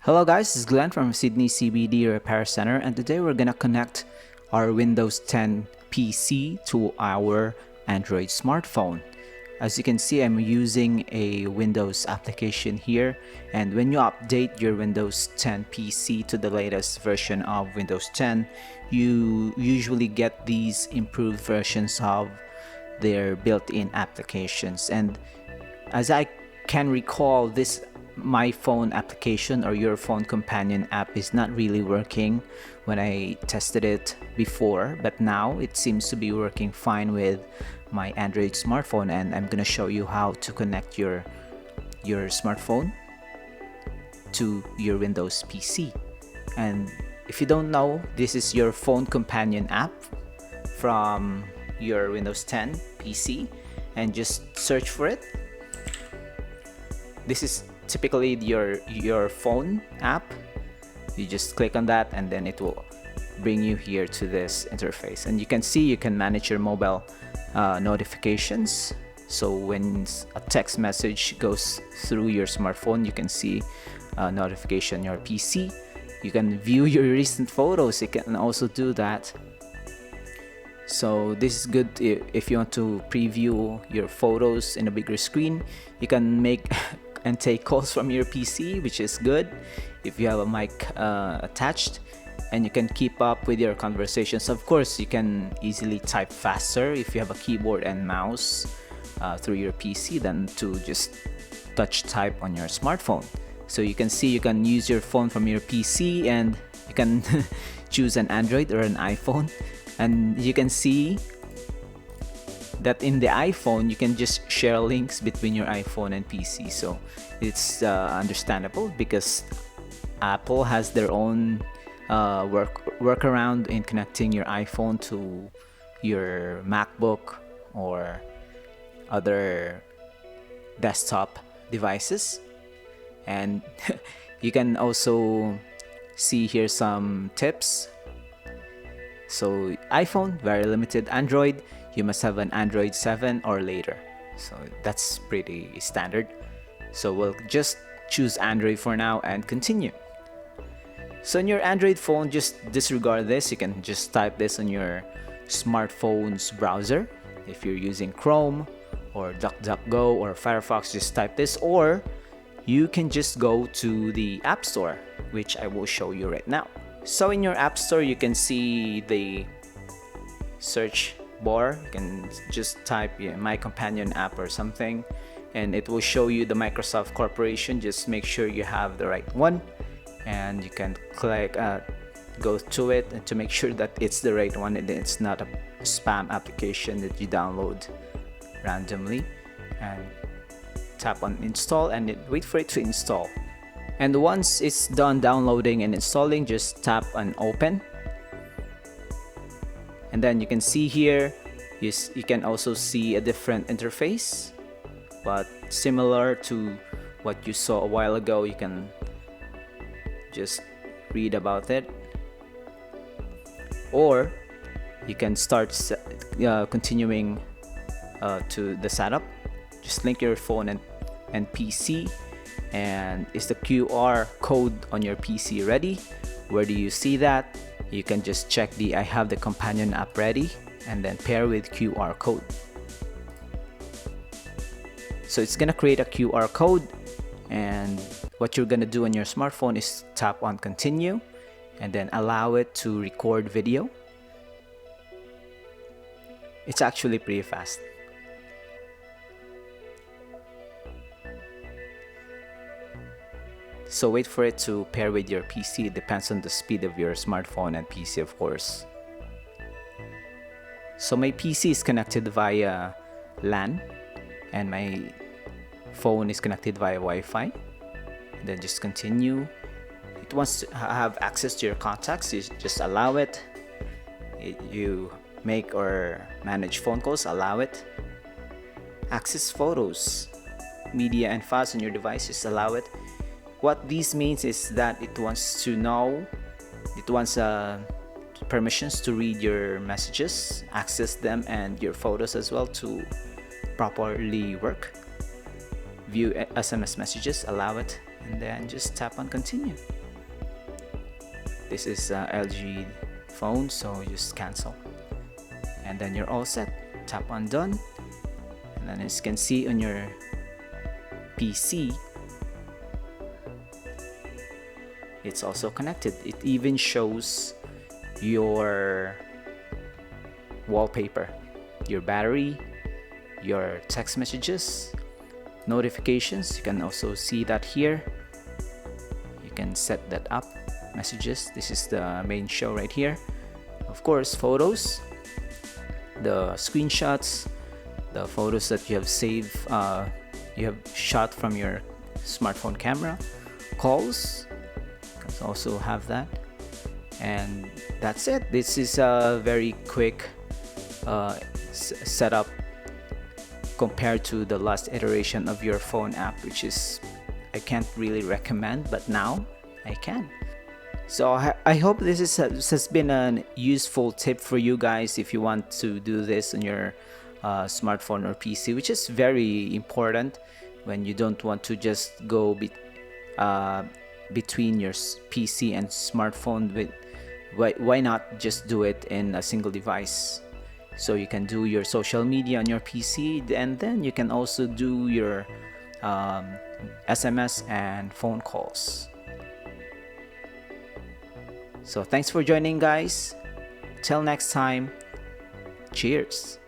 Hello guys, this is Glenn from Sydney CBD Repair Center, and today we're gonna connect our Windows 10 PC to our Android smartphone. As you can see, I'm using a Windows application here, and when you update your Windows 10 PC to the latest version of Windows 10, you usually get these improved versions of their built-in applications. And as I can recall, this my phone application or your phone companion app is not really working when I tested it before, but now it seems to be working fine with my Android smartphone, and I'm gonna show you how to connect your smartphone to your Windows PC. And if you don't know, this is your phone companion app from your Windows 10 PC, and just search for it. This is typically your phone app. You just click on that and then it will bring you here to this interface, and you can see you can manage your mobile notifications. So when a text message goes through your smartphone, you can see a notification on your PC. You can view your recent photos. You can also do that. So this is good if you want to preview your photos in a bigger screen. You can make and take calls from your PC, which is good if you have a mic attached, and you can keep up with your conversations. Of course, you can easily type faster if you have a keyboard and mouse through your PC than to just touch type on your smartphone. So you can see you can use your phone from your PC, and you can choose an Android or an iPhone, and you can see that in the iPhone you can just share links between your iPhone and PC. So it's understandable because Apple has their own workaround in connecting your iPhone to your MacBook or other desktop devices. And you can also see here some tips. So iPhone, very limited. Android, you must have an Android 7 or later. So that's pretty standard. So we'll just choose Android for now and continue. So in your Android phone, just disregard this. You can just type this on your smartphone's browser. If you're using Chrome or DuckDuckGo or Firefox, just type this, or you can just go to the App Store, which I will show you right now. So in your App Store, you can see the search bar. You can just type my companion app or something, and it will show you the Microsoft Corporation. Just make sure you have the right one, and you can click go to it and to make sure that it's the right one and it's not a spam application that you download randomly. And tap on install and wait for it to install. And once it's done downloading and installing, just tap on open. And then you can see here, you can also see a different interface, but similar to what you saw a while ago. You can just read about it, or you can start continuing to the setup. Just link your phone and PC. And is the QR code on your PC ready? Where do you see that? You can just check the I have the companion app ready, and then pair with QR code. So it's gonna create a QR code, and what you're gonna do on your smartphone is tap on continue and then allow it to record video. It's actually pretty fast. So wait for it to pair with your PC. It depends on the speed of your smartphone and PC, of course. So my PC is connected via LAN and my phone is connected via Wi-Fi. And then just continue. It wants to have access to your contacts. You just allow it. You make or manage phone calls, allow it. Access photos, media and files on your devices, allow it. What this means is that it wants to know, it wants permissions to read your messages, access them, and your photos as well to properly work. View SMS messages, allow it. and then just tap on continue. This is LG phone, so just cancel, and then you're all set. Tap on done, and then as you can see on your PC, it's also connected. It even shows your wallpaper, your battery, your text messages, notifications. You can also see that here. You can set that up. Messages, this is the main show right here. Of course, photos, the screenshots, the photos that you have saved, you have shot from your smartphone camera. Calls, you can also have that. And that's it. This is a very quick setup compared to the last iteration of your phone app, which is I can't really recommend, but now I can. So I hope this has been a useful tip for you guys if you want to do this on your smartphone or PC, which is very important when you don't want to just go between your PC and smartphone. Why not just do it in a single device? So you can do your social media on your PC, and then you can also do your SMS and phone calls. So thanks for joining, guys. Till next time, cheers.